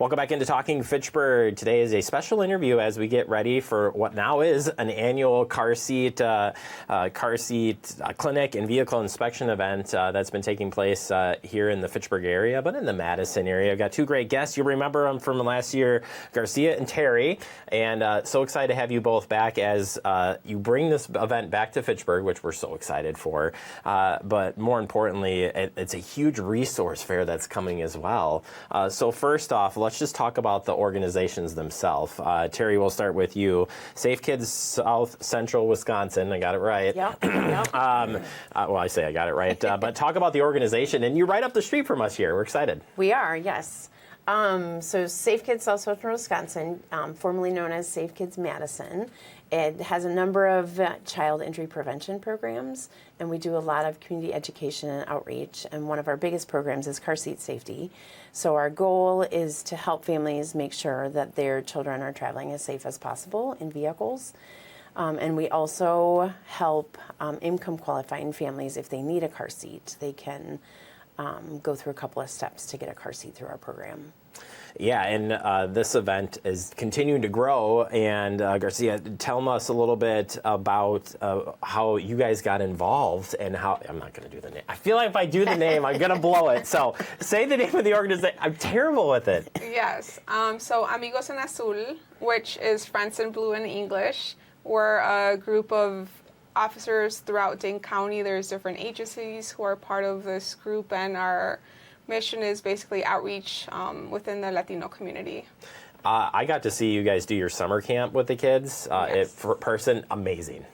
Welcome back into Talking Fitchburg. Today is a special interview as we get ready for what now is an annual car seat clinic and vehicle inspection event that's been taking place here in the Fitchburg area, but in the Madison area. I've got two great guests. You remember them from last year, Garcia and Terry, and so excited to have you both back as you bring this event back to Fitchburg, which we're so excited for. But more importantly, it's a huge resource fair that's coming as well. So first off, let's just talk about the organizations themselves. Terry, we'll start with you. SafeKids South Central Wisconsin, I got it right. Yep. Well, I say I got it right. But talk about the organization, and you're right up the street from us here. We're excited. We are, yes. So SafeKids South Central Wisconsin, formerly known as SafeKids Madison, it has a number of child injury prevention programs, and we do a lot of community education and outreach, and one of our biggest programs is car seat safety. So our goal is to help families make sure that their children are traveling as safe as possible in vehicles. And we also help income qualifying families. If they need a car seat, they can go through a couple of steps to get a car seat through our program. Yeah, and this event is continuing to grow. And Garcia, tell us a little bit about how you guys got involved and how. I'm not going to do the name. I feel like if I do the name, I'm going to blow it. So say the name of the organization. I'm terrible with it. Yes. So Amigos en Azul, which is Friends in Blue in English, we're a group of officers throughout Dane County. There's different agencies who are part of this group, and our mission is basically outreach within the Latino community. I got to see you guys do your summer camp with the kids. Yes. For person, amazing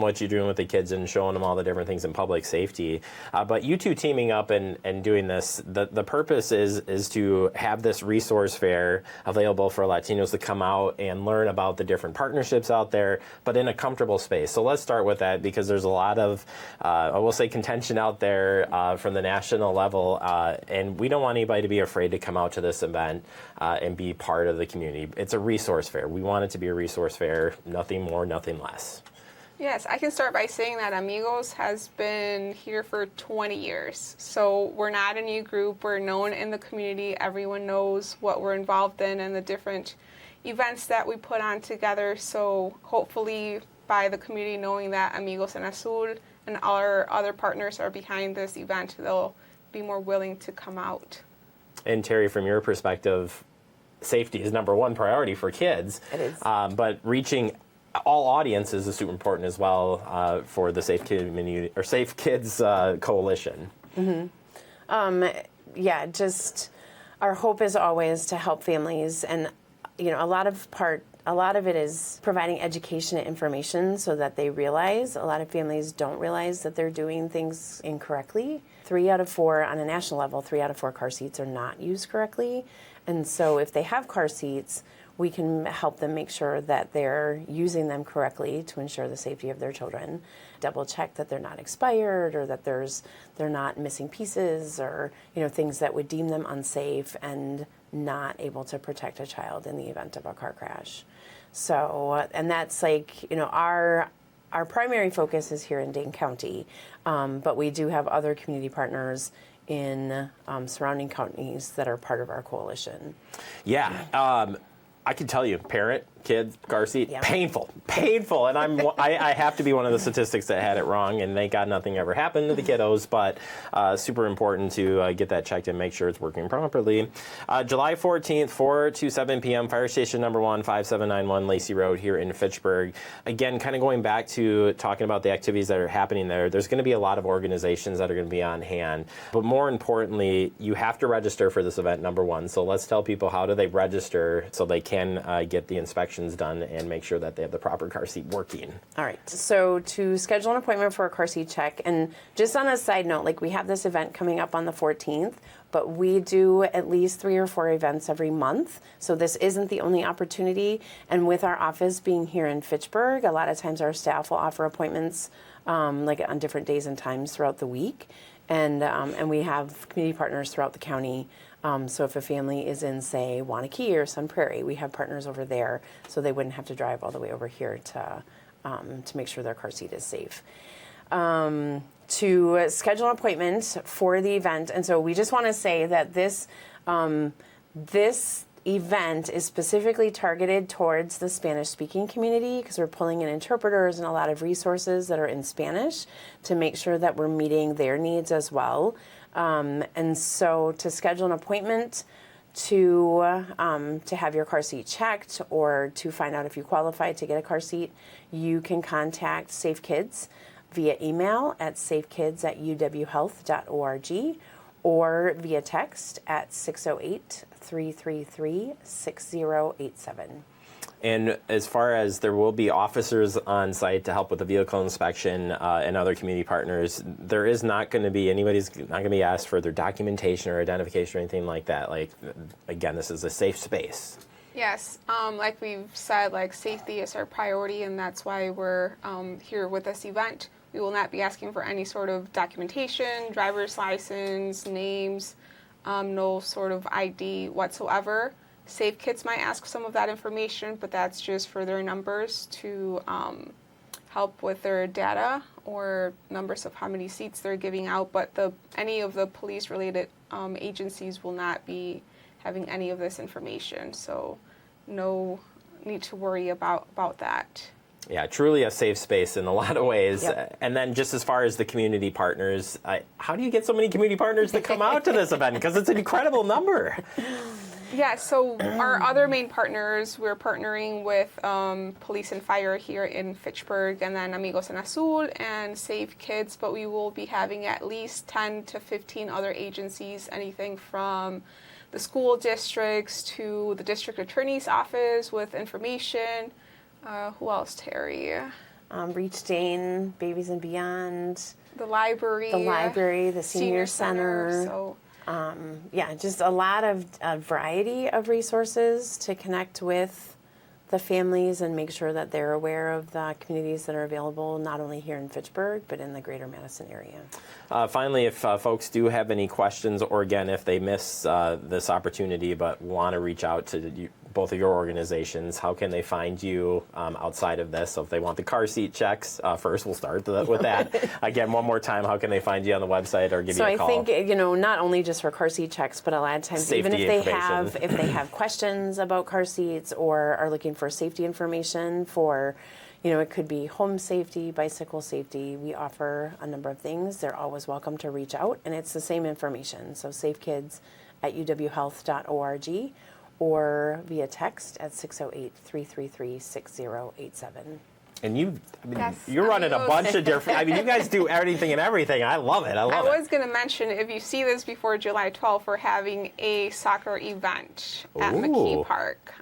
what you're doing with the kids and showing them all the different things in public safety. But you two teaming up and doing this, the purpose is to have this resource fair available for Latinos to come out and learn about the different partnerships out there, but in a comfortable space. So let's start with that, because there's a lot of, I will say, contention out there from the national level, and we don't want anybody to be afraid to come out to this event and be part of the community. It's a resource fair. We want it to be a resource fair, nothing more, nothing less. Yes, I can start by saying that Amigos has been here for 20 years. So we're not a new group. We're known in the community. Everyone knows what we're involved in and the different events that we put on together. So hopefully by the community knowing that Amigos en Azul and our other partners are behind this event, they'll be more willing to come out. And Terry, from your perspective, safety is number one priority for kids. It is. But reaching all audiences is super important as well for the Safe Community or Safe Kids Coalition. Mm-hmm. Yeah, just our hope is always to help families, and a lot of it is providing education and information so that they realize. A lot of families don't realize that they're doing things incorrectly. 3 out of 4 on a national level, 3 out of 4 car seats are not used correctly, and so if they have car seats, we can help them make sure that they're using them correctly to ensure the safety of their children. Double check that they're not expired, or that they're not missing pieces, or things that would deem them unsafe and not able to protect a child in the event of a car crash. So, and that's our primary focus is here in Dane County, but we do have other community partners in surrounding counties that are part of our coalition. Yeah. I can tell you, parent, kid, car seat, yeah. painful, and I have to be one of the statistics that had it wrong, and thank God nothing ever happened to the kiddos, but super important to get that checked and make sure it's working properly. July 14th, 4 to 7 p.m., Fire Station number 1, 5791 Lacey Road here in Fitchburg. Again, kind of going back to talking about the activities that are happening there's going to be a lot of organizations that are going to be on hand, but more importantly, you have to register for this event, number one. So let's tell people, how do they register so they can get the inspections done and make sure that they have the proper car seat working. All right. So to schedule an appointment for a car seat check, and just on a side note, we have this event coming up on the 14th, but we do at least 3 or 4 events every month. So this isn't the only opportunity. And with our office being here in Fitchburg, a lot of times our staff will offer appointments on different days and times throughout the week. And we have community partners throughout the county. So if a family is in, say, Wanakee or Sun Prairie, we have partners over there, so they wouldn't have to drive all the way over here to make sure their car seat is safe. To schedule an appointment for the event, and so we just want to say that This event is specifically targeted towards the Spanish-speaking community because we're pulling in interpreters and a lot of resources that are in Spanish to make sure that we're meeting their needs as well. And so to schedule an appointment to have your car seat checked or to find out if you qualify to get a car seat, you can contact SafeKids via email at safekids@uwhealth.org or via text at 608-333-6087. And as far as there will be officers on site to help with the vehicle inspection and other community partners, there is not going to be, anybody's not going to be asked for their documentation or identification or anything like that. Like, again, this is a safe space. Yes, like we've said, like safety is our priority, and that's why we're here with this event. We will not be asking for any sort of documentation, driver's license, names, no sort of ID whatsoever. SafeKids might ask some of that information, but that's just for their numbers to help with their data or numbers of how many seats they're giving out. But any of the police-related agencies will not be having any of this information, so no need to worry about that. Yeah, truly a safe space in a lot of ways. Yep. And then just as far as the community partners, how do you get so many community partners to come out to this event? Because it's an incredible number. Yeah, so our other main partners, we're partnering with police and fire here in Fitchburg, and then Amigos and Azul and SafeKids, but we will be having at least 10 to 15 other agencies, anything from the school districts to the district attorney's office with information. Who else, Terry? Reach Dane, Babies and Beyond. The library. The senior center. So. Yeah, just a lot of a variety of resources to connect with the families and make sure that they're aware of the communities that are available, not only here in Fitchburg, but in the greater Madison area. Finally, if folks do have any questions, or again, if they miss this opportunity but want to reach out to both of your organizations, how can they find you outside of this? So if they want the car seat checks, first we'll start with that. Again, one more time, how can they find you on the website or give you a call? So I think, not only just for car seat checks, but a lot of times, Safety even if they information. have questions about car seats or are looking for safety information for, it could be home safety, bicycle safety. We offer a number of things. They're always welcome to reach out, and it's the same information. So safekids@uwhealth.org or via text at 608-333-6087. And Yes, you're running a Amigos. bunch of different, you guys do everything and everything. I love it. I was going to mention, if you see this before July 12th, we're having a soccer event at McKee Park,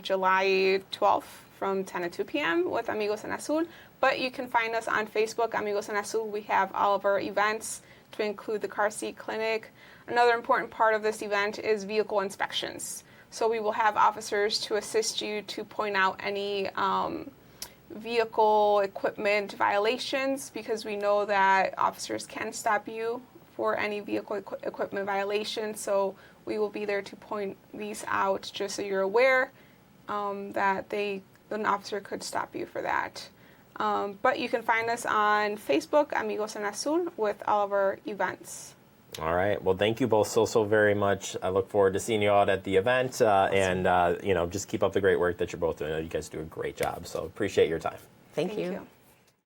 July 12th from 10 to 2 p.m. with Amigos and Azul. But you can find us on Facebook, Amigos and Azul. We have all of our events to include the car seat clinic. Another important part of this event is vehicle inspections. So we will have officers to assist you to point out any vehicle equipment violations, because we know that officers can stop you for any vehicle equipment violation. So we will be there to point these out, just so you're aware that an officer could stop you for that. But you can find us on Facebook, Amigos and Azul, with all of our events. All right. Well, thank you both so very much. I look forward to seeing you out at the event, and just keep up the great work that you're both doing. You guys do a great job, so appreciate your time. Thank you.